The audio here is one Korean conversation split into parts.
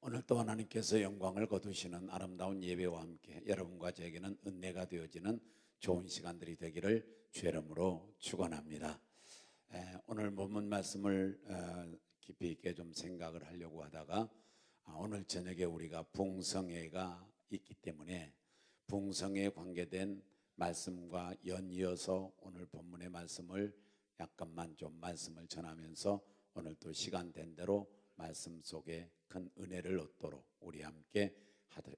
오늘 또 하나님께서 영광을 거두시는 아름다운 예배와 함께 여러분과 저에게는 은혜가 되어지는 좋은 시간들이 되기를 주의 이름으로 축원합니다. 오늘 본문 말씀을 깊이 있게 좀 생각을 하려고 하다가 오늘 저녁에 우리가 부흥성회가 있기 때문에 부흥성회에 관계된 말씀과 연이어서 오늘 본문의 말씀을 약간만 좀 말씀을 전하면서 오늘 또 시간 된 대로 말씀 속에 큰 은혜를 얻도록 우리 함께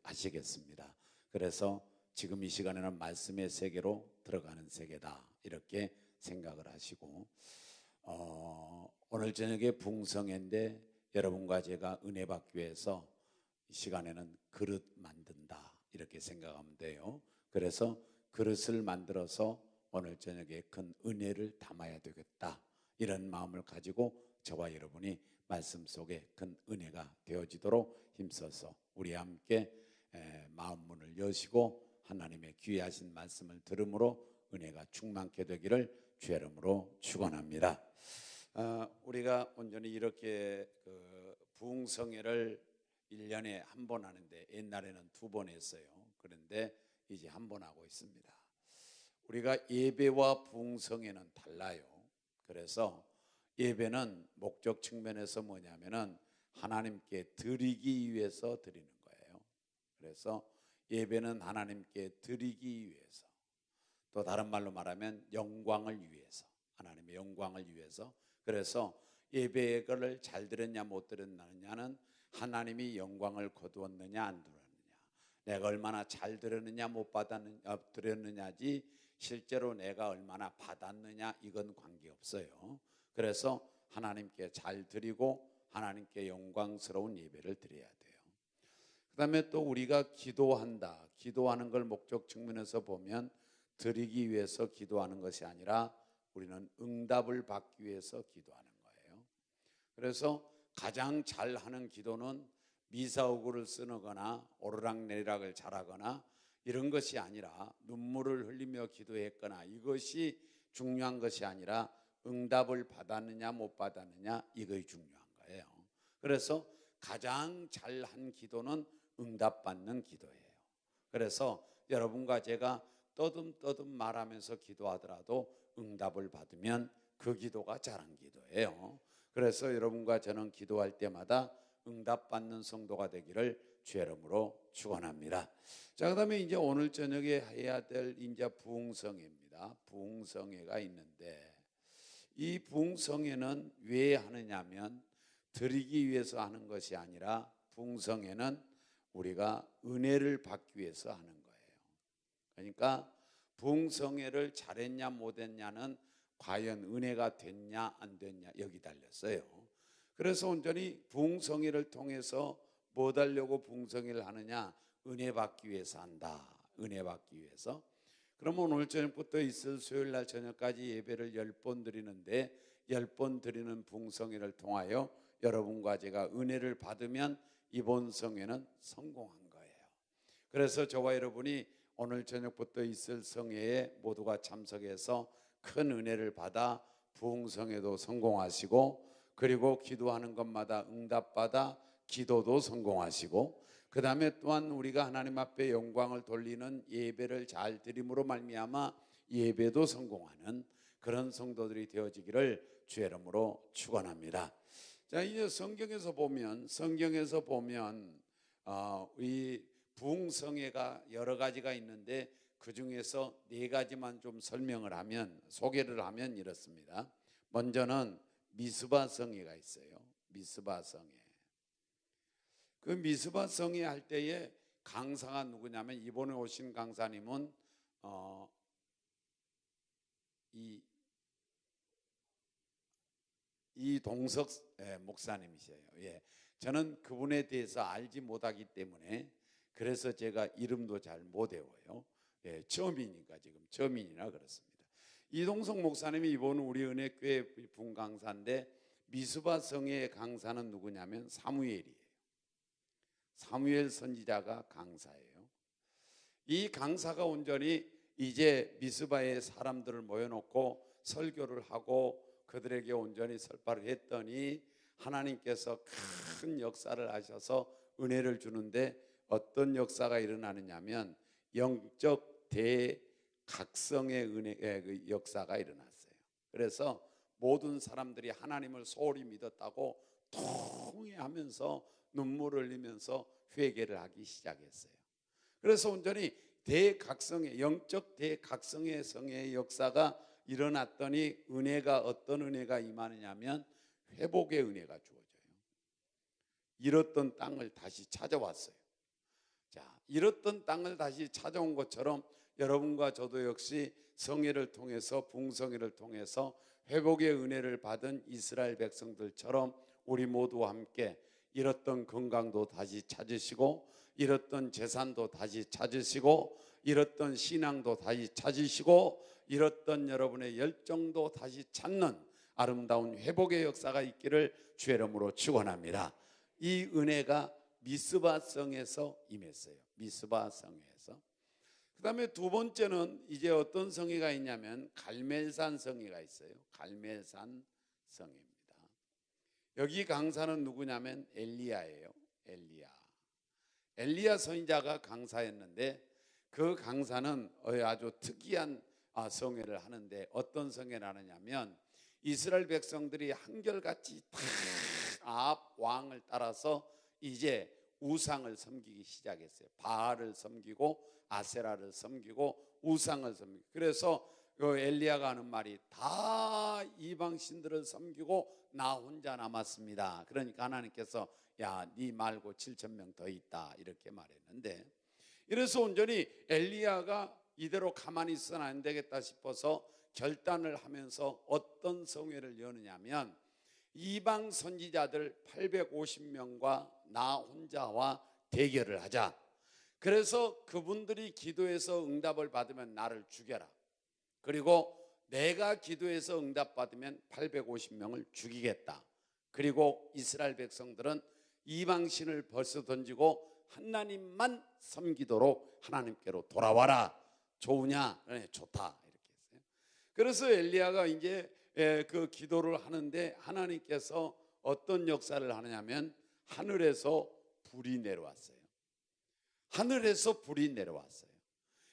하시겠습니다. 그래서 지금 이 시간에는 말씀의 세계로 들어가는 세계다 이렇게 생각을 하시고 오늘 저녁에 부흥성회인데 여러분과 제가 은혜 받기 위해서 이 시간에는 그릇 만든다 이렇게 생각하면 돼요. 그래서 그릇을 만들어서 오늘 저녁에 큰 은혜를 담아야 되겠다 이런 마음을 가지고 저와 여러분이 말씀 속에 큰 은혜가 되어지도록 힘써서 우리 함께 마음 문을 여시고 하나님의 귀하신 말씀을 들음으로 은혜가 충만케 되기를 주의 이름으로 축원합니다. 우리가 온전히 이렇게 부흥성회를 1년에 한 번 하는데 옛날에는 2번 했어요. 그런데 이제 한 번 하고 있습니다. 우리가 예배와 부흥성회는 달라요. 그래서 예배는 목적 측면에서 뭐냐면은 하나님께 드리기 위해서 드리는 거예요. 그래서 예배는 하나님께 드리기 위해서, 또 다른 말로 말하면 영광을 위해서, 하나님의 영광을 위해서. 그래서 예배를 잘 드렸냐 못 드렸느냐는 하나님이 영광을 거두었느냐 안 드렸느냐, 내가 얼마나 잘 드렸느냐 못 드렸느냐지 실제로 내가 얼마나 받았느냐 이건 관계없어요. 그래서 하나님께 잘 드리고 하나님께 영광스러운 예배를 드려야 돼요. 그 다음에 또 우리가 기도한다. 기도하는 걸 목적 측면에서 보면 드리기 위해서 기도하는 것이 아니라 우리는 응답을 받기 위해서 기도하는 거예요. 그래서 가장 잘하는 기도는 미사오구를 쓰거나 오르락내리락을 잘하거나 이런 것이 아니라 눈물을 흘리며 기도했거나 이것이 중요한 것이 아니라 응답을 받았느냐 못 받았느냐 이것이 중요한 거예요. 그래서 가장 잘한 기도는 응답받는 기도예요. 그래서 여러분과 제가 떠듬떠듬 말하면서 기도하더라도 응답을 받으면 그 기도가 잘한 기도예요. 그래서 여러분과 저는 기도할 때마다 응답받는 성도가 되기를 주의 이름으로 축원합니다. 자, 그다음에 이제 오늘 저녁에 해야 될 이제 부흥성회입니다. 부흥성회가 있는데 이 부흥성회는 왜 하느냐면 드리기 위해서 하는 것이 아니라 부흥성회는 우리가 은혜를 받기 위해서 하는 거예요. 그러니까 부흥성회를 잘했냐 못했냐는 과연 은혜가 됐냐 안 됐냐 여기 달렸어요. 그래서 온전히 부흥성회를 통해서 뭐 하려고 부흥성회를 하느냐, 은혜 받기 위해서 한다. 은혜 받기 위해서. 그러면 오늘 저녁부터 있을 수요일 날 저녁까지 예배를 10번 드리는데 10번 드리는 부흥성회를 통하여 여러분과 제가 은혜를 받으면 이번 성회는 성공한 거예요. 그래서 저와 여러분이 오늘 저녁부터 있을 성회에 모두가 참석해서 큰 은혜를 받아 부흥성회도 성공하시고, 그리고 기도하는 것마다 응답받아 기도도 성공하시고, 그 다음에 또한 우리가 하나님 앞에 영광을 돌리는 예배를 잘 드림으로 말미암아 예배도 성공하는 그런 성도들이 되어지기를 주의 이름으로 축원합니다. 자, 이제 성경에서 보면 이 부흥성회가 여러 가지가 있는데 그 중에서 4가지만 좀 설명을 하면, 소개를 하면 이렇습니다. 먼저는 미스바 성회가 있어요. 미스바 성회. 그 미스바 성회 할 때에 강사가 누구냐면 이번에 오신 강사님은 이동석 목사님이세요. 예. 저는 그분에 대해서 알지 못하기 때문에 그래서 제가 이름도 잘 못 외워요. 예, 처음이니까 지금 처음이라 그렇습니다. 이동석 목사님이 이번 우리 은혜교회 분강사인데 미스바 성회의 강사는 누구냐면 사무엘이에요. 사무엘 선지자가 강사예요. 이 강사가 온전히 이제 미스바의 사람들을 모여놓고 설교를 하고 그들에게 온전히 설파를 했더니 하나님께서 큰 역사를 하셔서 은혜를 주는데 어떤 역사가 일어나느냐면 영적 대각성의 은혜의 그 역사가 일어났어요. 그래서 모든 사람들이 하나님을 소홀히 믿었다고 통회하면서 눈물을 흘리면서 회개를 하기 시작했어요. 그래서 온전히 대각성의 영적 대각성의 성의 역사가 일어났더니 은혜가 어떤 은혜가 임하느냐면 회복의 은혜가 주어져요. 잃었던 땅을 다시 찾아왔어요. 자, 잃었던 땅을 다시 찾아온 것처럼 여러분과 저도 역시 성회를 통해서 붕성회를 통해서 회복의 은혜를 받은 이스라엘 백성들처럼 우리 모두와 함께 잃었던 건강도 다시 찾으시고 잃었던 재산도 다시 찾으시고 잃었던 신앙도 다시 찾으시고 잃었던 여러분의 열정도 다시 찾는 아름다운 회복의 역사가 있기를 주의 이름으로 축원합니다. 이 은혜가 미스바 성에서 임했어요. 미스바 성에서. 그 다음에 두 번째는 이제 어떤 성회가 있냐면 갈멜산 성회가 있어요. 갈멜산 성회입니다. 여기 강사는 누구냐면 엘리야예요. 엘리야 선지자가 강사였는데 그 강사는 아주 특이한 성회를 하는데 어떤 성회를 하느냐면 이스라엘 백성들이 한결같이 다 아합 왕을 따라서 이제 우상을 섬기기 시작했어요. 바알을 섬기고 아세라를 섬기고 우상을 섬기고. 그래서 엘리야가 하는 말이 다 이방 신들을 섬기고 나 혼자 남았습니다. 그러니까 하나님께서 야, 네 말고 7,000명 더 있다 이렇게 말했는데, 이래서 온전히 엘리야가 이대로 가만히 있어는 안 되겠다 싶어서 결단을 하면서 어떤 성회를 여느냐면 이방 선지자들 850명과 나 혼자와 대결을 하자. 그래서 그분들이 기도해서 응답을 받으면 나를 죽여라. 그리고 내가 기도해서 응답받으면 850명을 죽이겠다. 그리고 이스라엘 백성들은 이방신을 벌써 던지고 하나님만 섬기도록 하나님께로 돌아와라. 좋으냐? 네, 좋다. 이렇게 했어요. 그래서 엘리야가 이제 그 기도를 하는데 하나님께서 어떤 역사를 하느냐면 하늘에서 불이 내려왔어요. 하늘에서 불이 내려왔어요.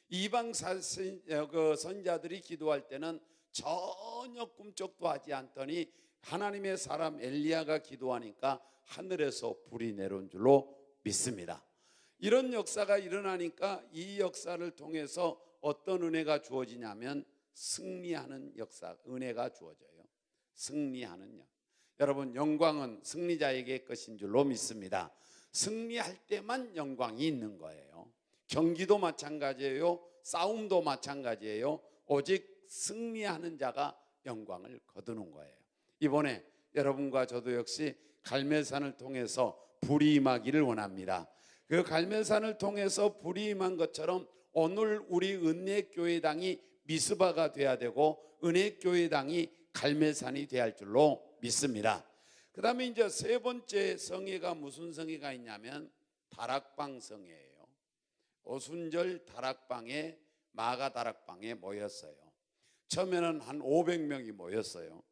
이방 선지자들이 기도할 때는 전혀 꿈쩍도 하지 않더니 하나님의 사람 엘리야가 기도하니까 하늘에서 불이 내려온 줄로 믿습니다. 이런 역사가 일어나니까 이 역사를 통해서 어떤 은혜가 주어지냐면 승리하는 역사, 은혜가 주어져요. 승리하는 역. 여러분, 영광은 승리자에게 것인 줄로 믿습니다. 승리할 때만 영광이 있는 거예요. 경기도 마찬가지예요. 싸움도 마찬가지예요. 오직 승리하는 자가 영광을 거두는 거예요. 이번에 여러분과 저도 역시 갈멜산을 통해서 불이 임하기를 원합니다. 그 갈멜산을 통해서 불이 임한 것처럼 오늘 우리 은혜교회당이 미스바가 돼야 되고 은혜교회당이 갈멜산이 돼야 할 줄로 믿습니다. 그 다음에 이제 세 번째 성회가 무슨 성회가 있냐면 다락방 성회예요. 오순절 다락방에 마가 다락방에 모였어요. 처음에는 한 500명이 모였어요.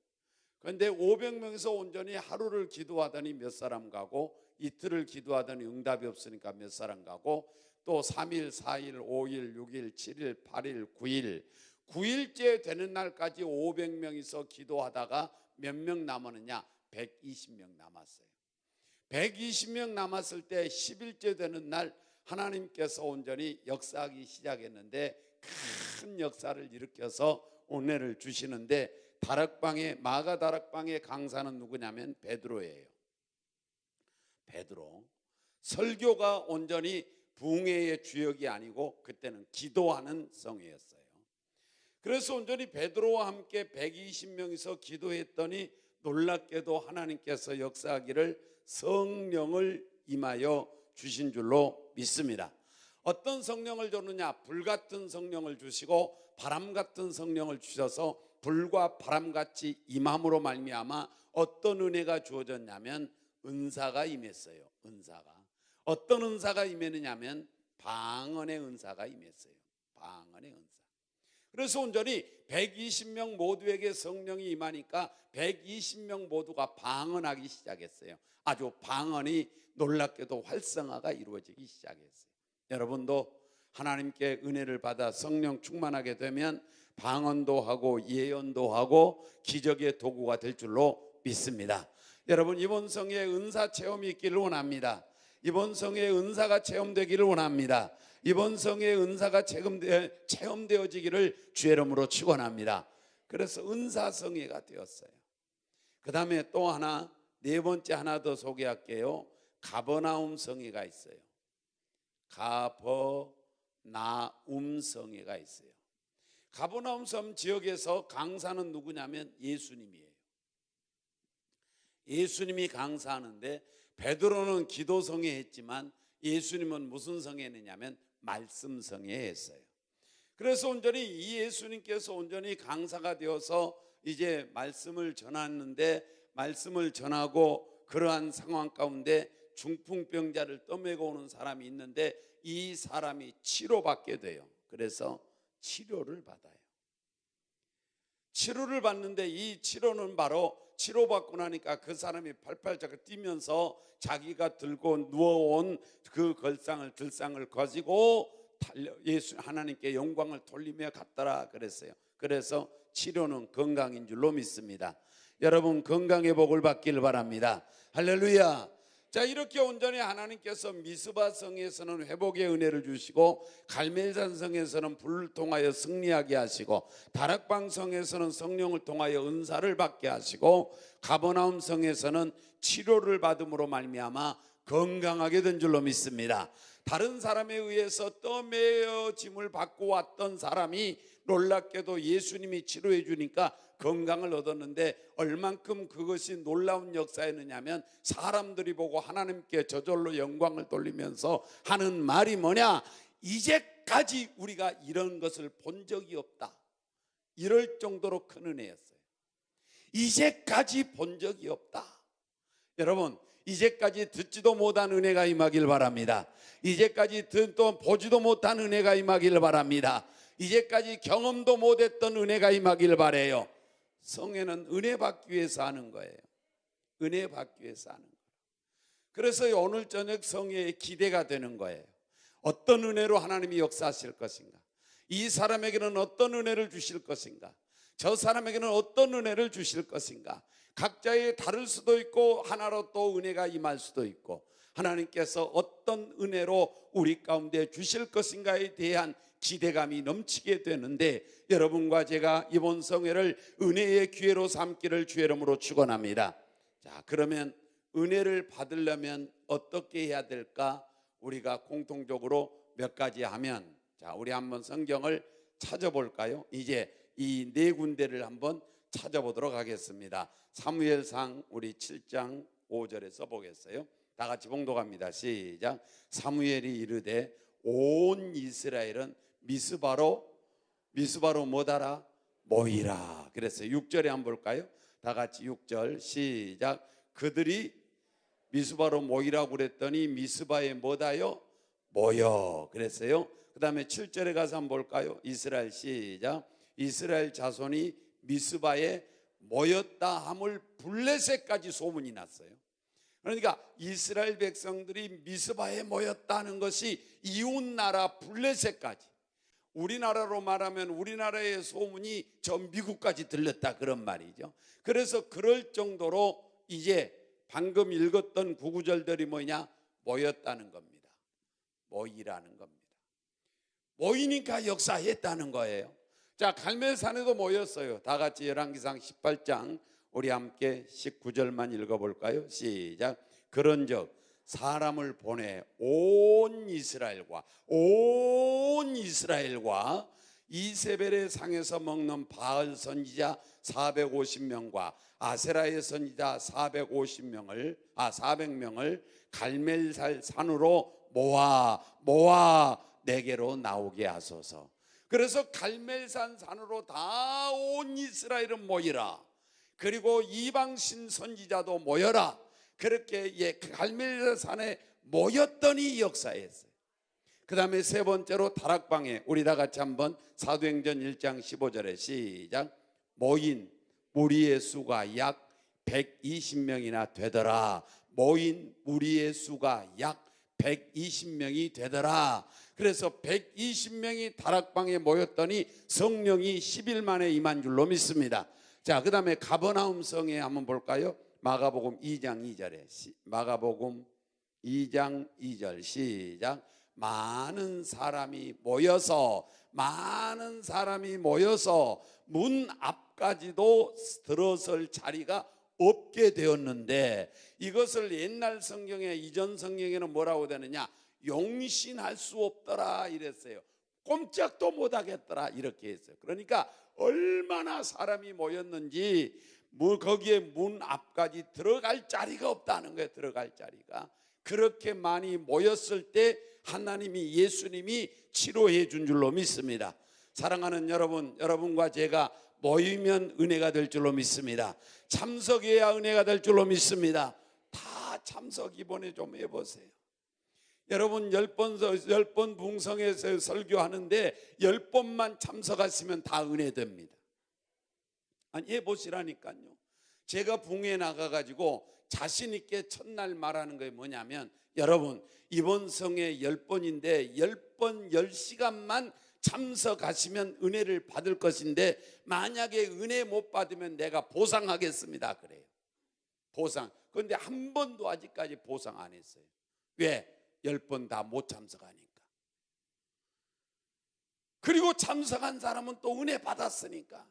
그런데 500명에서 온전히 하루를 기도하더니 몇 사람 가고 이틀을 기도하더니 응답이 없으니까 몇 사람 가고 또 3일, 4일, 5일, 6일, 7일, 8일, 9일 9일째 되는 날까지 500명이서 기도하다가 몇 명 남았느냐? 120명 남았어요. 120명 남았을 때 10일째 되는 날 하나님께서 온전히 역사하기 시작했는데 큰 역사를 일으켜서 은혜를 주시는데 다락방에 마가 다락방의 강사는 누구냐면 베드로예요. 베드로. 설교가 온전히 부흥회의 주역이 아니고 그때는 기도하는 성회였어요. 그래서 온전히 베드로와 함께 120명이서 기도했더니 놀랍게도 하나님께서 역사하기를 성령을 임하여 주신 줄로 믿습니다. 어떤 성령을 줬느냐? 불같은 성령을 주시고 바람 같은 성령을 주셔서 불과 바람같이 임함으로 말미암아 어떤 은혜가 주어졌냐면 은사가 임했어요. 은사가. 어떤 은사가 임했느냐면 방언의 은사가 임했어요. 방언의 은사. 그래서 온전히 120명 모두에게 성령이 임하니까 120명 모두가 방언하기 시작했어요. 아주 방언이 놀랍게도 활성화가 이루어지기 시작했어요. 여러분도 하나님께 은혜를 받아 성령 충만하게 되면 방언도 하고 예언도 하고 기적의 도구가 될 줄로 믿습니다. 여러분, 이번 성에 은사 체험이 있기를 원합니다. 이번 성에 은사가 체험되기를 원합니다. 이번 성에 은사가 체험되어지기를 주의 이름으로 축원합니다. 그래서 은사성회가 되었어요. 그 다음에 또 하나, 네 번째 하나 더 소개할게요. 가버나움 성회가 있어요. 가버나움 성회가 있어요. 가버나움 섬 지역에서 강사는 누구냐면 예수님이에요. 예수님이 강사하는데 베드로는 기도성회 했지만 예수님은 무슨 성회 했느냐면 말씀성회 했어요. 그래서 온전히 이 예수님께서 온전히 강사가 되어서 이제 말씀을 전하는데, 말씀을 전하고 그러한 상황 가운데 중풍병자를 떠매고 오는 사람이 있는데 이 사람이 치료받게 돼요. 그래서 치료를 받아요. 치료를 받는데 이 치료는 바로 치료받고 나니까 그 사람이 팔팔 뛰면서 자기가 들고 누워온 그 들상을 가지고 예수 하나님께 영광을 돌리며 갔더라 그랬어요. 그래서 치료는 건강인 줄로 믿습니다. 여러분, 건강의 복을 받기를 바랍니다. 할렐루야. 자, 이렇게 온전히 하나님께서 미스바 성에서는 회복의 은혜를 주시고, 갈멜산 성에서는 불을 통하여 승리하게 하시고, 다락방 성에서는 성령을 통하여 은사를 받게 하시고, 가버나움 성에서는 치료를 받음으로 말미암아 건강하게 된 줄로 믿습니다. 다른 사람에 의해서 떠매어짐을 받고 왔던 사람이 놀랍게도 예수님이 치료해 주니까 건강을 얻었는데, 얼만큼 그것이 놀라운 역사였느냐면 사람들이 보고 하나님께 저절로 영광을 돌리면서 하는 말이 뭐냐? 이제까지 우리가 이런 것을 본 적이 없다. 이럴 정도로 큰 은혜였어요. 이제까지 본 적이 없다. 여러분, 이제까지 듣지도 못한 은혜가 임하길 바랍니다. 이제까지 듣도 보지도 못한 은혜가 임하길 바랍니다. 이제까지 경험도 못했던 은혜가 임하길 바라요. 성회는 은혜 받기 위해서 하는 거예요. 은혜 받기 위해서 하는 거예요. 그래서 오늘 저녁 성회의 기대가 되는 거예요. 어떤 은혜로 하나님이 역사하실 것인가? 이 사람에게는 어떤 은혜를 주실 것인가? 저 사람에게는 어떤 은혜를 주실 것인가? 각자의 다를 수도 있고 하나로 또 은혜가 임할 수도 있고, 하나님께서 어떤 은혜로 우리 가운데 주실 것인가에 대한 기대감이 넘치게 되는데, 여러분과 제가 이번 성회를 은혜의 기회로 삼기를 주의 이름으로 축원합니다. 자, 그러면 은혜를 받으려면 어떻게 해야 될까? 우리가 공통적으로 몇 가지 하면, 자, 우리 한번 성경을 찾아볼까요? 이제 이 네 군데를 한번 찾아보도록 하겠습니다. 사무엘상 우리 7장 5절에서 보겠어요. 다 같이 봉독합니다. 시작. 사무엘이 이르되 온 이스라엘은 미스바로 뭐다라? 모이라. 그랬어요. 6절에 한번 볼까요? 다 같이 6절 시작. 그들이 미스바로 모이라고 그랬더니 미스바에 뭐다요? 모여. 그랬어요. 그 다음에 7절에 가서 한번 볼까요? 이스라엘 시작. 이스라엘 자손이 미스바에 모였다 함을 블레셋까지 소문이 났어요. 그러니까 이스라엘 백성들이 미스바에 모였다는 것이 이웃나라 블레셋까지, 우리나라로 말하면 우리나라의 소문이 저 미국까지 들렸다, 그런 말이죠. 그래서 그럴 정도로 이제 방금 읽었던 구구절들이 뭐냐? 모였다는 겁니다. 모이라는 겁니다. 모이니까 역사했다는 거예요. 자, 갈멜산에도 모였어요. 다 같이 열왕기상 18장 우리 함께 19절만 읽어볼까요? 시작. 그런즉 사람을 보내 온 이스라엘과 이세벨의 상에서 먹는 바알 선지자 450명과 아세라의 선지자 400명을 갈멜산 산으로 모아 내게로 나오게 하소서. 그래서 갈멜산 산으로 다 온 이스라엘은 모이라. 그리고 이방신 선지자도 모여라. 그렇게 갈멜산에 모였더니 역사했어요. 그 다음에 세 번째로 다락방에 우리 다 같이 한번 사도행전 1장 15절에 시작. 모인 무리의 수가 약 120명이나 되더라. 모인 무리의 수가 약 120명이 되더라. 그래서 120명이 다락방에 모였더니 성령이 10일 만에 임한 줄로 믿습니다. 자, 그 다음에 가버나움 성에 한번 볼까요? 마가복음 2장 2절에 마가복음 2장 2절 시작. 많은 사람이 모여서 문 앞까지도 들어설 자리가 없게 되었는데, 이것을 옛날 성경에, 이전 성경에는 뭐라고 되느냐, 용신할 수 없더라 이랬어요. 꼼짝도 못하겠더라 이렇게 했어요. 그러니까 얼마나 사람이 모였는지 거기에 문 앞까지 들어갈 자리가 없다는 거예요. 들어갈 자리가. 그렇게 많이 모였을 때 하나님이, 예수님이 치료해 준 줄로 믿습니다. 사랑하는 여러분, 여러분과 제가 모이면 은혜가 될 줄로 믿습니다. 참석해야 은혜가 될 줄로 믿습니다. 다 참석 이번에 좀 해보세요. 여러분 10번 붕성에서 설교하는데 10번만 참석하시면 다 은혜 됩니다. 아니 해보시라니까요. 제가 붕에 나가가지고 자신 있게 첫날 말하는 게 뭐냐면, 여러분 이번 성에 10번인데 10번 10시간만 참석하시면 은혜를 받을 것인데, 만약에 은혜 못 받으면 내가 보상하겠습니다 그래요. 보상. 그런데 한 번도 아직까지 보상 안 했어요. 왜? 10번 다 못 참석하니까. 그리고 참석한 사람은 또 은혜 받았으니까.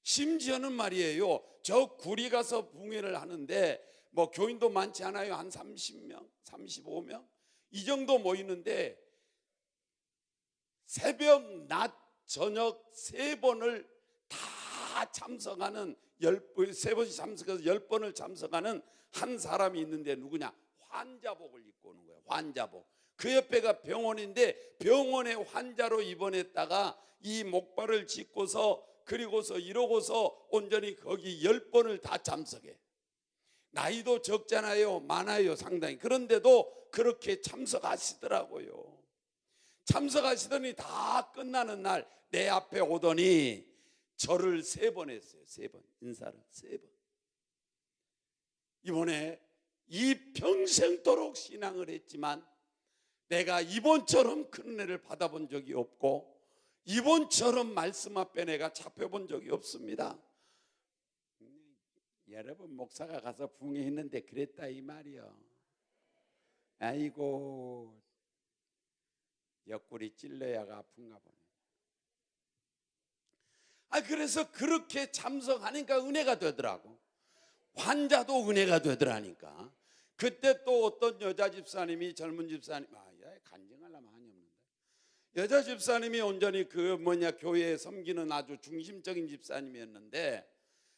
심지어는 말이에요, 저 구리 가서 붕회를 하는데 뭐 교인도 많지 않아요. 한 30명, 35명 이 정도 모이는데 새벽, 낮, 저녁 3번을 다 참석하는, 3번씩 참석해서 10번을 참석하는 한 사람이 있는데 누구냐? 환자복을 입고 오는 거예요. 환자복. 그 옆에가 병원인데 병원에 환자로 입원했다가 이 목발을 짚고서 그리고서 이러고서 온전히 거기 10번을 다 참석해. 나이도 적잖아요. 많아요 상당히. 그런데도 그렇게 참석하시더라고요. 참석하시더니 다 끝나는 날 내 앞에 오더니 절을 3번 했어요. 3번. 인사를 3번. 이번에 이 평생도록 신앙을 했지만 내가 이번처럼 큰 은혜를 받아본 적이 없고 이번처럼 말씀 앞에 내가 잡혀본 적이 없습니다. 여러분 목사가 가서 붕해했는데 그랬다 이 말이요. 아이고 옆구리 찔러야가 아픈가 보네. 그래서 그렇게 참석하니까 은혜가 되더라고. 환자도 은혜가 되더라니까. 그때 또 어떤 여자 집사님이, 젊은 집사님, 간증하려면 한이 없는데, 여자 집사님이 온전히 교회에 섬기는 아주 중심적인 집사님이었는데,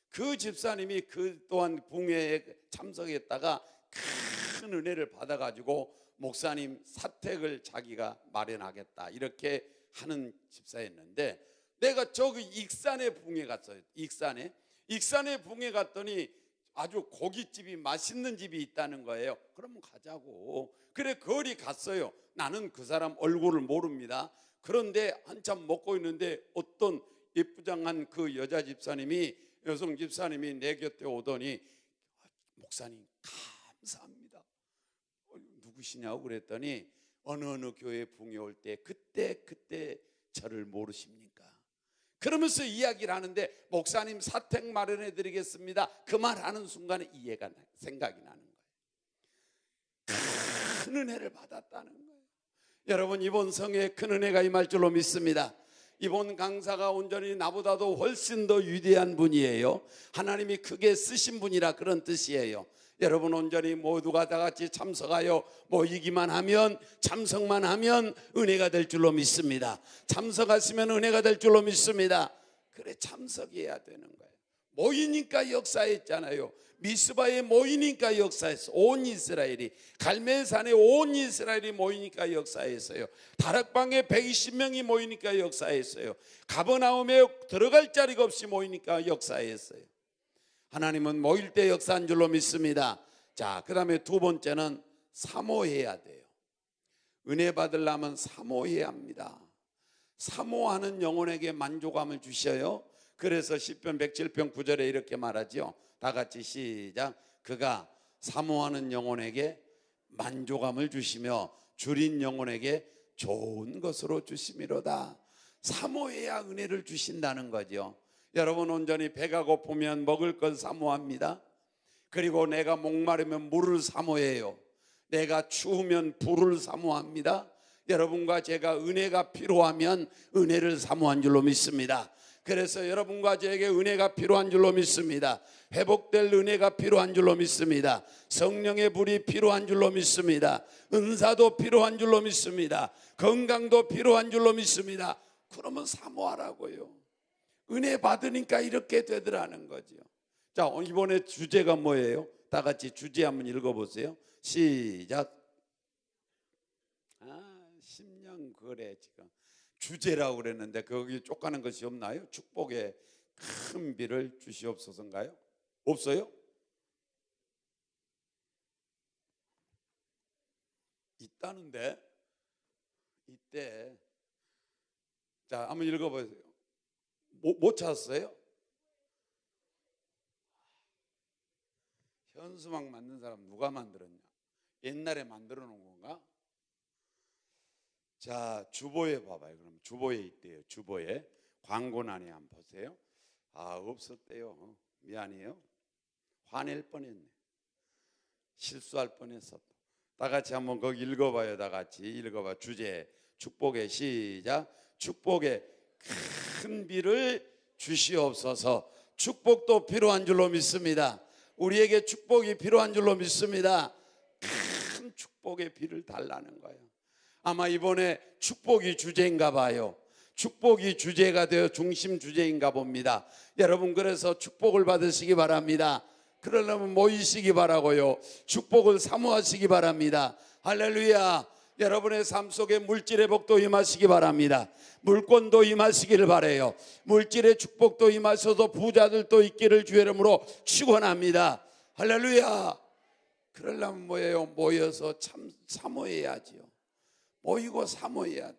그 집사님이 그 또한 붕회에 참석했다가 큰 은혜를 받아가지고 목사님 사택을 자기가 마련하겠다 이렇게 하는 집사였는데, 내가 저기 익산에 붕회 갔어요. 익산에 붕회 갔더니 아주 고깃집이 맛있는 집이 있다는 거예요. 그러면 가자고. 그래 거리 갔어요. 나는 그 사람 얼굴을 모릅니다. 그런데 한참 먹고 있는데 어떤 예쁘장한 그 여자 집사님이, 여성 집사님이 내 곁에 오더니 목사님 감사합니다. 누구시냐고 그랬더니 어느 교회 붕회 올 때 그때 저를 모르십니까? 그러면서 이야기를 하는데 목사님 사택 마련해 드리겠습니다. 그 말 하는 순간에 생각이 나는 거예요. 큰 은혜를 받았다는 거예요. 여러분 이번 성에 큰 은혜가 임할 줄로 믿습니다. 이번 강사가 온전히 나보다도 훨씬 더 위대한 분이에요. 하나님이 크게 쓰신 분이라 그런 뜻이에요. 여러분 온전히 모두가 다 같이 참석하여 모이기만 하면, 참석만 하면 은혜가 될 줄로 믿습니다. 참석하시면 은혜가 될 줄로 믿습니다. 그래 참석해야 되는 거예요. 모이니까 역사했잖아요. 미스바에 모이니까 역사했어. 온 이스라엘이, 갈멜산에 온 이스라엘이 모이니까 역사했어요. 다락방에 120명이 모이니까 역사했어요. 가버나움에 들어갈 자리가 없이 모이니까 역사했어요. 하나님은 모일 때 역사한 줄로 믿습니다. 자, 그 다음에 두 번째는 사모해야 돼요. 은혜 받으려면 사모해야 합니다. 사모하는 영혼에게 만족감을 주셔요. 그래서 시편 107편 9절에 이렇게 말하죠. 다 같이 시작. 그가 사모하는 영혼에게 만족감을 주시며 줄인 영혼에게 좋은 것으로 주심이로다. 사모해야 은혜를 주신다는 거죠. 여러분, 온전히 배가 고프면 먹을 것 사모합니다. 그리고 내가 목마르면 물을 사모해요. 내가 추우면 불을 사모합니다. 여러분과 제가 은혜가 필요하면 은혜를 사모한 줄로 믿습니다. 그래서 여러분과 저에게 은혜가 필요한 줄로 믿습니다. 회복될 은혜가 필요한 줄로 믿습니다. 성령의 불이 필요한 줄로 믿습니다. 은사도 필요한 줄로 믿습니다. 건강도 필요한 줄로 믿습니다. 그러면 사모하라고요. 은혜 받으니까 이렇게 되더라는 거죠. 자, 이번에 주제가 뭐예요? 다 같이 주제 한번 읽어보세요. 시작. 10년 그래 지금 주제라고 그랬는데 거기 쫓가는 것이 없나요? 축복의 큰 비를 주시옵소서인가요? 없어요? 있다는데 이때 자 한번 읽어보세요. 못 찾았어요? 현수막 만든 사람 누가 만들었냐? 옛날에 만들어 놓은 건가? 자, 주보에 봐봐요. 그럼 주보에 있대요. 주보에 광고란에 한번 보세요. 없었대요. 미안해요. 화낼 뻔했네. 실수할 뻔했어. 다 같이 한번 거기 읽어봐요. 다 같이 읽어봐. 주제 축복의 시작. 축복의 큰 비를 주시옵소서. 축복도 필요한 줄로 믿습니다. 우리에게 축복이 필요한 줄로 믿습니다. 큰 축복의 비를 달라는 거예요. 아마 이번에 축복이 주제인가 봐요. 축복이 주제가 되어 중심 주제인가 봅니다. 여러분, 그래서 축복을 받으시기 바랍니다. 그러려면 모이시기 바라고요. 축복을 사모하시기 바랍니다. 할렐루야. 여러분의 삶 속에 물질의 복도 임하시기 바랍니다. 물권도 임하시기를 바라요. 물질의 축복도 임하셔서 부자들도 있기를 주의 이름으로 축원합니다. 할렐루야. 그러려면 뭐예요? 모여서 참 사모해야지요. 모이고 사모해야 돼.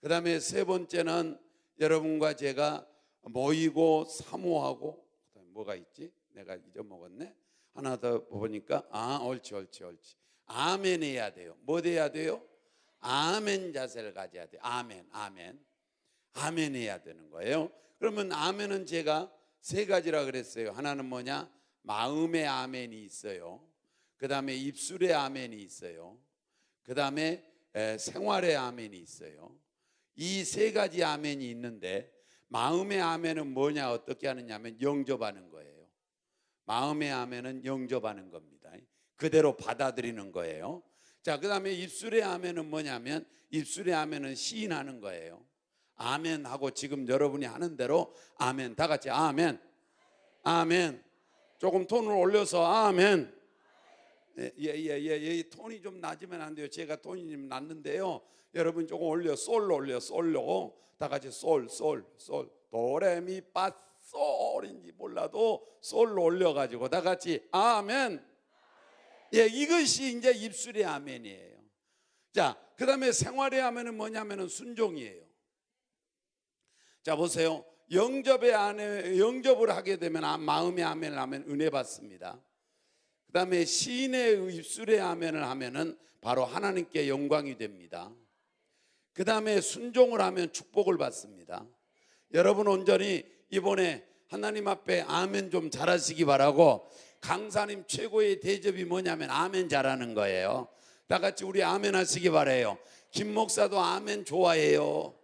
그 다음에 세 번째는 여러분과 제가 모이고 사모하고, 그다음에 뭐가 있지? 내가 잊어먹었네. 하나 더 보니까 옳지. 아멘 해야 돼요. 뭐 돼야 돼요? 아멘 자세를 가져야 돼요. 아멘 해야 되는 거예요. 그러면 아멘은 제가 세 가지라 그랬어요. 하나는 뭐냐? 마음의 아멘이 있어요. 그 다음에 입술의 아멘이 있어요. 그 다음에 생활의 아멘이 있어요. 이 세 가지 아멘이 있는데, 마음의 아멘은 뭐냐, 어떻게 하느냐 하면 영접하는 거예요. 마음의 아멘은 영접하는 겁니다. 그대로 받아들이는 거예요. 자, 그 다음에 입술의 아멘은 뭐냐면, 입술의 아멘은 시인하는 거예요. 아멘 하고 지금 여러분이 하는 대로 아멘. 다 같이 아멘. 조금 톤을 올려서 아멘. 톤이 좀 낮으면 안 돼요. 제가 톤이 좀 낮는데요. 여러분 조금 올려. 솔로 올려. 솔로. 다 같이 솔. 도레미파 솔인지 몰라도 솔로 올려가지고 다 같이 아멘. 이것이 이제 입술의 아멘이에요. 자, 그 다음에 생활의 아멘은 뭐냐면은 순종이에요. 자, 보세요. 영접을 하게 되면 마음의 아멘을 하면 은혜 받습니다. 그 다음에 시인의 입술의 아멘을 하면은 바로 하나님께 영광이 됩니다. 그 다음에 순종을 하면 축복을 받습니다. 여러분 온전히 이번에 하나님 앞에 아멘 좀 잘하시기 바라고, 강사님 최고의 대접이 뭐냐면 아멘 잘하는 거예요. 다 같이 우리 아멘 하시기 바라요. 김 목사도 아멘 좋아해요.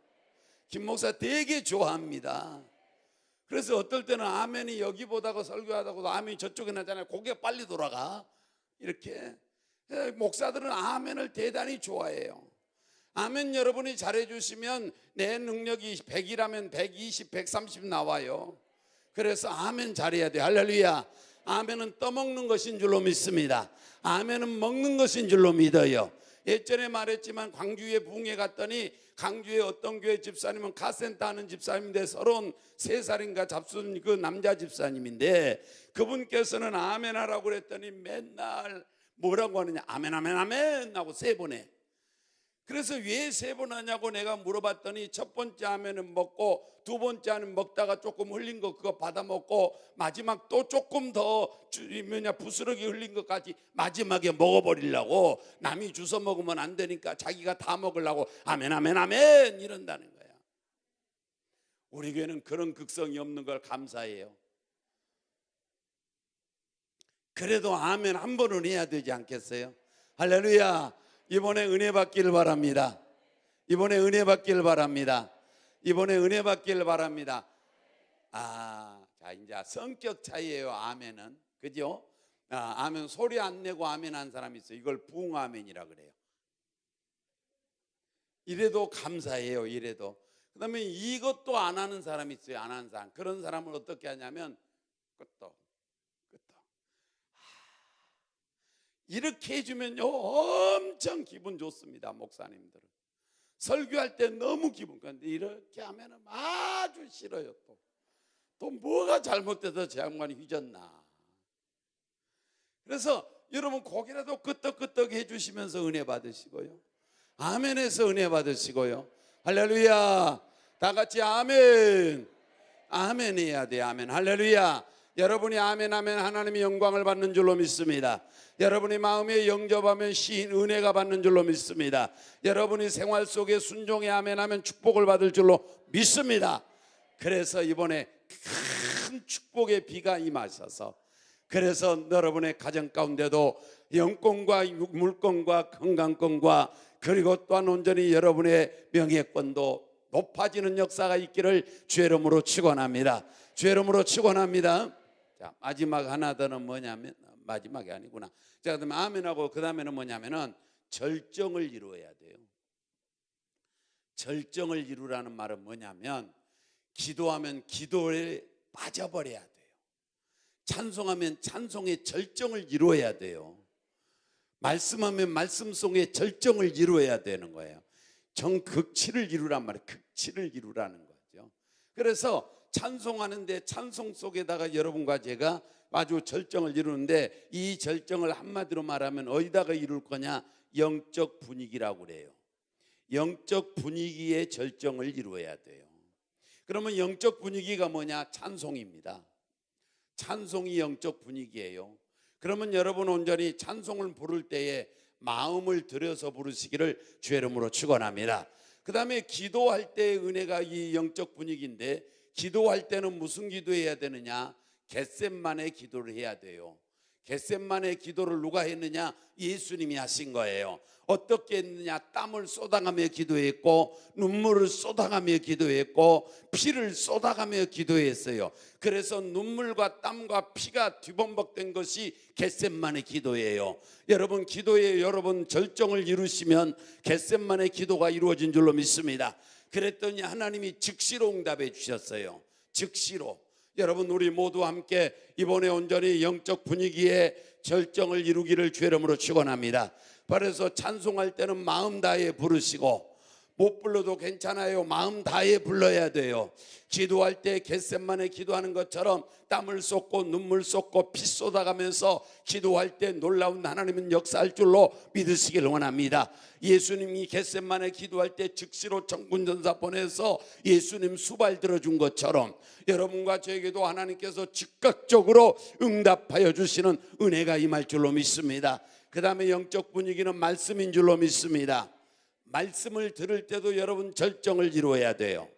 김 목사 되게 좋아합니다. 그래서 어떨 때는 아멘이 여기 보다가 설교하다가도 아멘이 저쪽에 나잖아요. 고개가 빨리 돌아가. 이렇게 목사들은 아멘을 대단히 좋아해요. 아멘 여러분이 잘해주시면 내 능력이 100이라면 120, 130 나와요. 그래서 아멘 잘해야 돼요. 할렐루야. 아멘은 떠먹는 것인 줄로 믿습니다. 아멘은 먹는 것인 줄로 믿어요. 예전에 말했지만 광주에 부흥회 갔더니 광주의 어떤 교회 집사님은 카센터 하는 집사님인데 33살인가 잡순 그 남자 집사님인데, 그분께서는 아멘 하라고 그랬더니 맨날 뭐라고 하느냐, 아멘 하고 3번 해. 그래서 왜 세 번 하냐고 내가 물어봤더니 첫 번째 하면은 먹고 두 번째 하면 먹다가 조금 흘린 거 그거 받아 먹고 마지막 또 조금 더 부스러기 흘린 것까지 마지막에 먹어버리려고, 남이 주워 먹으면 안 되니까 자기가 다 먹으려고 아멘 아멘 아멘 이런다는 거야. 우리 교회는 그런 극성이 없는 걸 감사해요. 그래도 아멘 한 번은 해야 되지 않겠어요? 할렐루야. 이번에 은혜 받기를 바랍니다. 이번에 은혜 받기를 바랍니다. 이번에 은혜 받기를 바랍니다. 자, 이제 성격 차이예요. 아멘은, 그죠? 아멘 소리 안 내고 아멘 한 사람이 있어요. 이걸 부흥 아멘이라 그래요. 이래도 감사해요. 이래도. 그다음에 이것도 안 하는 사람이 있어요. 안 하는 사람. 그런 사람을 어떻게 하냐면 끄떡 이렇게 해주면요 엄청 기분 좋습니다. 목사님들은 설교할 때 너무 기분, 그런데 이렇게 하면 아주 싫어요. 또 뭐가 잘못돼서 제 양반이 휘졌나. 그래서 여러분 고개라도 끄떡끄떡 해주시면서 은혜 받으시고요, 아멘에서 은혜 받으시고요. 할렐루야. 다 같이 아멘. 아멘 해야 돼. 아멘. 할렐루야. 여러분이 아멘 하면 하나님의 영광을 받는 줄로 믿습니다. 여러분이 마음에 영접하면 시인 은혜가 받는 줄로 믿습니다. 여러분이 생활 속에 순종에 아멘 하면 축복을 받을 줄로 믿습니다. 그래서 이번에 큰 축복의 비가 임하셔서, 그래서 여러분의 가정 가운데도 영권과 물권과 건강권과 그리고 또한 온전히 여러분의 명예권도 높아지는 역사가 있기를 주의 이름으로 축원합니다. 주의 이름으로 축원합니다. 자, 마지막 하나 더는 뭐냐면, 마지막이 아니구나. 자, 그다음에 아멘하고 그 다음에는 뭐냐면은 절정을 이루어야 돼요. 절정을 이루라는 말은 뭐냐면, 기도하면 기도에 빠져버려야 돼요. 찬송하면 찬송의 절정을 이루어야 돼요. 말씀하면 말씀 속에 절정을 이루어야 되는 거예요. 정극치를 이루란 말이에요. 극치를 이루라는 거죠. 그래서 찬송하는데 찬송 속에다가 여러분과 제가 아주 절정을 이루는데, 이 절정을 한마디로 말하면 어디다가 이룰 거냐? 영적 분위기라고 그래요. 영적 분위기의 절정을 이루어야 돼요. 그러면 영적 분위기가 뭐냐? 찬송입니다. 찬송이 영적 분위기예요. 그러면 여러분 온전히 찬송을 부를 때에 마음을 들여서 부르시기를 주의 이름으로 축원합니다. 그 다음에 기도할 때의 은혜가 이 영적 분위기인데, 기도할 때는 무슨 기도해야 되느냐? 겟셋만의 기도를 해야 돼요. 겟셋만의 기도를 누가 했느냐? 예수님이 하신 거예요. 어떻게 했느냐? 땀을 쏟아가며 기도했고, 눈물을 쏟아가며 기도했고, 피를 쏟아가며 기도했어요. 그래서 눈물과 땀과 피가 뒤범벅된 것이 겟셋만의 기도예요. 여러분 기도에 여러분 절정을 이루시면 겟셋만의 기도가 이루어진 줄로 믿습니다. 그랬더니 하나님이 즉시로 응답해 주셨어요. 즉시로. 여러분 우리 모두 함께 이번에 온전히 영적 분위기에 절정을 이루기를 주의 이름으로 축원합니다. 그래서 찬송할 때는 마음 다해 부르시고, 못 불러도 괜찮아요. 마음 다해 불러야 돼요. 기도할 때 겟셋만에 기도하는 것처럼 땀을 쏟고 눈물 쏟고 피 쏟아가면서 기도할 때 놀라운 하나님은 역사할 줄로 믿으시길 원합니다. 예수님이 겟셋만에 기도할 때 즉시로 천군전사 보내서 예수님 수발 들어준 것처럼 여러분과 저에게도 하나님께서 즉각적으로 응답하여 주시는 은혜가 임할 줄로 믿습니다. 그 다음에 영적 분위기는 말씀인 줄로 믿습니다. 말씀을 들을 때도 여러분 절정을 이루어야 돼요.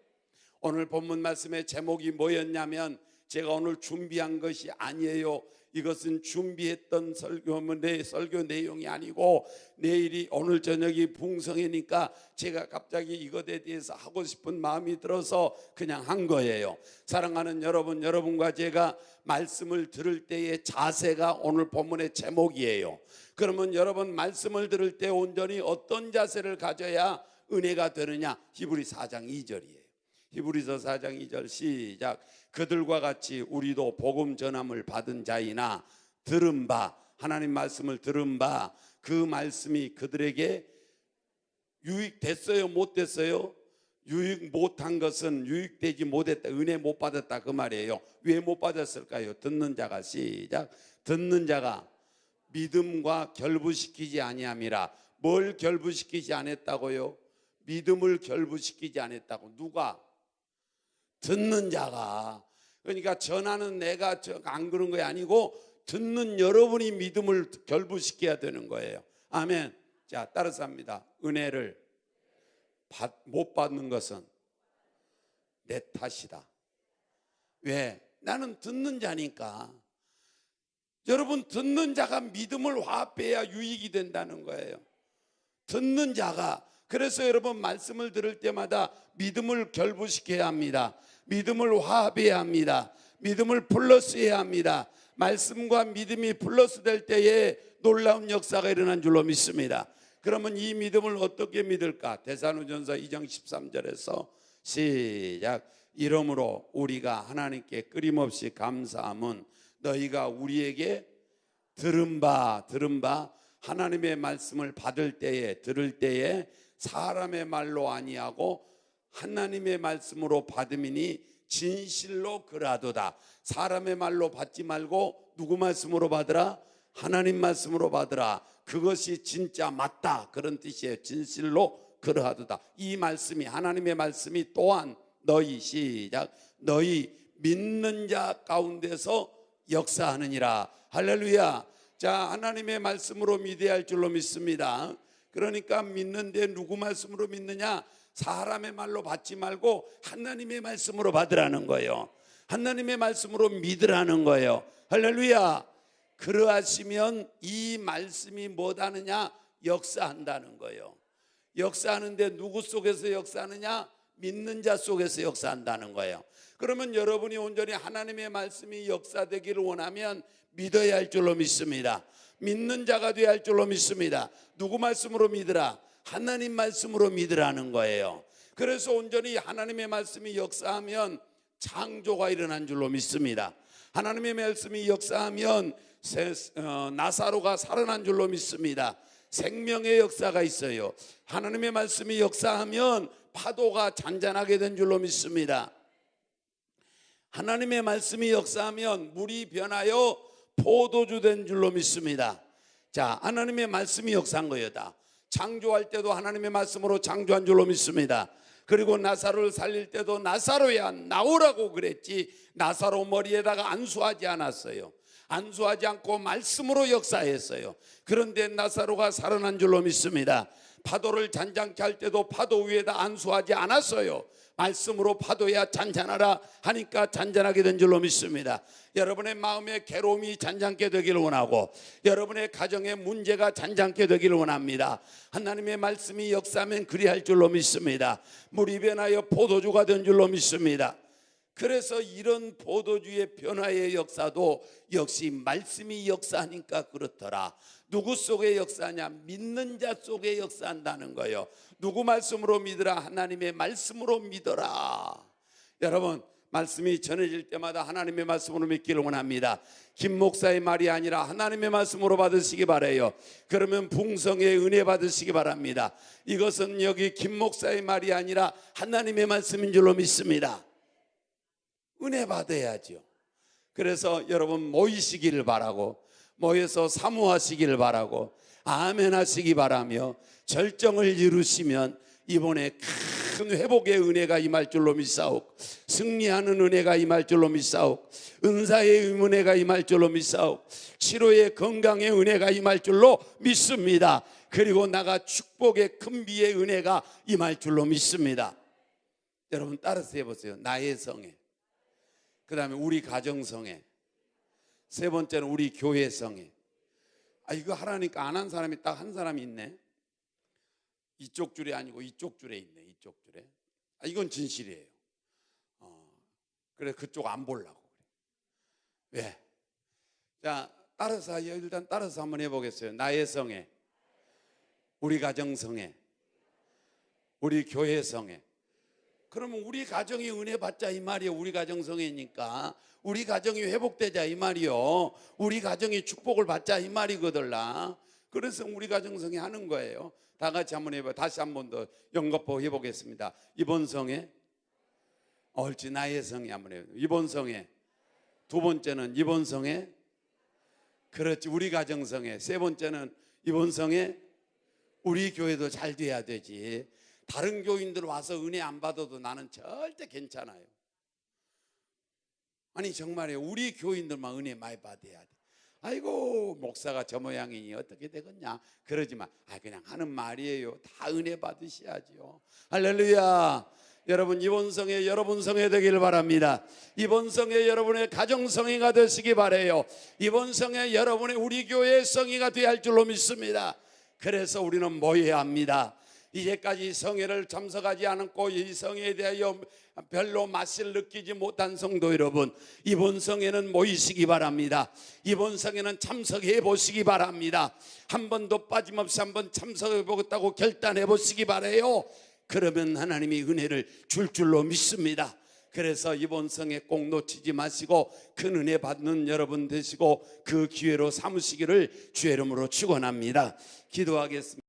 오늘 본문 말씀의 제목이 뭐였냐면, 제가 오늘 준비한 것이 아니에요. 이것은 준비했던 설교 내용이 아니고, 내일이 오늘 저녁이 붕성회니까 제가 갑자기 이것에 대해서 하고 싶은 마음이 들어서 그냥 한 거예요. 사랑하는 여러분, 여러분과 제가 말씀을 들을 때의 자세가 오늘 본문의 제목이에요. 그러면 여러분 말씀을 들을 때 온전히 어떤 자세를 가져야 은혜가 되느냐? 히브리 4장 2절이에요. 히브리서 4장 2절 시작. 그들과 같이 우리도 복음 전함을 받은 자이나 들은 바, 하나님 말씀을 들은 바, 그 말씀이 그들에게 유익됐어요? 못 됐어요? 유익 못한 것은 유익되지 못했다, 은혜 못 받았다 그 말이에요. 왜 못 받았을까요? 듣는 자가 시작. 듣는 자가 믿음과 결부시키지 아니함이라. 뭘 결부시키지 않았다고요? 믿음을 결부시키지 않았다고. 누가? 듣는 자가. 그러니까 전하는 내가 안 그런 게 아니고 듣는 여러분이 믿음을 결부시켜야 되는 거예요. 아멘. 자, 따라서 합니다. 은혜를 못 받는 것은 내 탓이다. 왜? 나는 듣는 자니까. 여러분, 듣는 자가 믿음을 화합해야 유익이 된다는 거예요. 듣는 자가. 그래서 여러분, 말씀을 들을 때마다 믿음을 결부시켜야 합니다. 믿음을 화합해야 합니다. 믿음을 플러스해야 합니다. 말씀과 믿음이 플러스 될 때에 놀라운 역사가 일어난 줄로 믿습니다. 그러면 이 믿음을 어떻게 믿을까? 데살로니가전서 2장 13절에서 시작. 이러므로 우리가 하나님께 끊임없이 감사함은 너희가 우리에게 들은 바 하나님의 말씀을 받을 때에 들을 때에 사람의 말로 아니하고 하나님의 말씀으로 받음이니 진실로 그라도다. 사람의 말로 받지 말고 누구 말씀으로 받으라? 하나님 말씀으로 받으라. 그것이 진짜 맞다, 그런 뜻이에요. 진실로 그러하도다. 이 말씀이, 하나님의 말씀이 또한 너희 시작 너희 믿는 자 가운데서 역사하느니라. 할렐루야. 자, 하나님의 말씀으로 믿어야 할 줄로 믿습니다. 그러니까 믿는데 누구 말씀으로 믿느냐? 사람의 말로 받지 말고 하나님의 말씀으로 받으라는 거예요. 하나님의 말씀으로 믿으라는 거예요. 할렐루야. 그러하시면 이 말씀이 뭐하느냐? 역사한다는 거예요. 역사하는데 누구 속에서 역사하느냐? 믿는 자 속에서 역사한다는 거예요. 그러면 여러분이 온전히 하나님의 말씀이 역사되기를 원하면 믿어야 할 줄로 믿습니다. 믿는 자가 되어야 할 줄로 믿습니다. 누구 말씀으로 믿으라? 하나님 말씀으로 믿으라는 거예요. 그래서 온전히 하나님의 말씀이 역사하면 창조가 일어난 줄로 믿습니다. 하나님의 말씀이 역사하면 나사로가 살아난 줄로 믿습니다. 생명의 역사가 있어요. 하나님의 말씀이 역사하면 파도가 잔잔하게 된 줄로 믿습니다. 하나님의 말씀이 역사하면 물이 변하여 포도주 된 줄로 믿습니다. 자, 하나님의 말씀이 역사한 거였다. 창조할 때도 하나님의 말씀으로 창조한 줄로 믿습니다. 그리고 나사로를 살릴 때도 나사로야 나오라고 그랬지 나사로 머리에다가 안수하지 않았어요. 안수하지 않고 말씀으로 역사했어요. 그런데 나사로가 살아난 줄로 믿습니다. 파도를 잔잔케 할 때도 파도 위에다 안수하지 않았어요. 말씀으로 파도야 잔잔하라 하니까 잔잔하게 된 줄로 믿습니다. 여러분의 마음의 괴로움이 잔잔케 되기를 원하고 여러분의 가정의 문제가 잔잔케 되기를 원합니다. 하나님의 말씀이 역사하면 그리할 줄로 믿습니다. 물이 변하여 포도주가 된 줄로 믿습니다. 그래서 이런 포도주의 변화의 역사도 역시 말씀이 역사하니까 그렇더라. 누구 속에 역사하냐? 믿는 자 속에 역사한다는 거예요. 누구 말씀으로 믿으라? 하나님의 말씀으로 믿어라. 여러분, 말씀이 전해질 때마다 하나님의 말씀으로 믿기를 원합니다. 김 목사의 말이 아니라 하나님의 말씀으로 받으시기 바라요. 그러면 풍성의 은혜 받으시기 바랍니다. 이것은 여기 김 목사의 말이 아니라 하나님의 말씀인 줄로 믿습니다. 은혜 받아야죠. 그래서 여러분 모이시기를 바라고 모여서 사모하시기를 바라고 아멘 하시기 바라며 절정을 이루시면 이번에 큰 회복의 은혜가 임할 줄로 믿사옵. 승리하는 은혜가 임할 줄로 믿사옵. 은사의 은혜가 임할 줄로 믿사옵. 치료의 건강의 은혜가 임할 줄로 믿습니다. 그리고 나가 축복의 큰 비의 은혜가 임할 줄로 믿습니다. 여러분 따라서 해보세요. 나의 성에, 그 다음에 우리 가정성에, 세 번째는 우리 교회성에. 이거 하라니까 안 한 사람이 딱 한 사람이 있네. 이쪽 줄에 아니고 이쪽 줄에 있네. 이쪽 줄에. 이건 진실이에요. 그래 그쪽 안 보려고 그래. 왜? 자, 따라서 일단 따라서 한번 해보겠어요. 나의 성에, 우리 가정성에, 우리 교회성에. 그러면 우리 가정이 은혜 받자 이 말이에요. 우리 가정성이니까 우리 가정이 회복되자 이 말이요. 우리 가정이 축복을 받자 이 말이거들라. 그래서 우리 가정성이 하는 거예요. 다 같이 한번 해봐요. 다시 한 번 더 연거푸 해보겠습니다. 이번 성에, 옳지, 나의 성에 한번 해봐요. 이번 성에, 두 번째는 이번 성에, 그렇지, 우리 가정성에, 세 번째는 이번 성에, 우리 교회도 잘 돼야 되지. 다른 교인들 와서 은혜 안 받아도 나는 절대 괜찮아요. 아니 정말요, 우리 교인들만 은혜 많이 받아야 돼. 아이고 목사가 저 모양이니 어떻게 되겠냐 그러지 마. 그냥 하는 말이에요. 다 은혜 받으셔야죠. 할렐루야. 여러분 이번 성회 여러분 성회 되기를 바랍니다. 이번 성회 여러분의 가정 성회가 되시기 바라요. 이번 성회 여러분의 우리 교회의 성회가 되어야 할 줄로 믿습니다. 그래서 우리는 모여야 합니다. 이제까지 성회를 참석하지 않았고 이 성회에 대하여 별로 맛을 느끼지 못한 성도 여러분, 이번 성회는 모이시기 바랍니다. 이번 성회는 참석해 보시기 바랍니다. 한 번도 빠짐없이 한번 참석해 보겠다고 결단해 보시기 바라요. 그러면 하나님이 은혜를 줄 줄로 믿습니다. 그래서 이번 성회 꼭 놓치지 마시고 큰 은혜 받는 여러분 되시고 그 기회로 삼으시기를 주의 이름으로 축원합니다. 기도하겠습니다.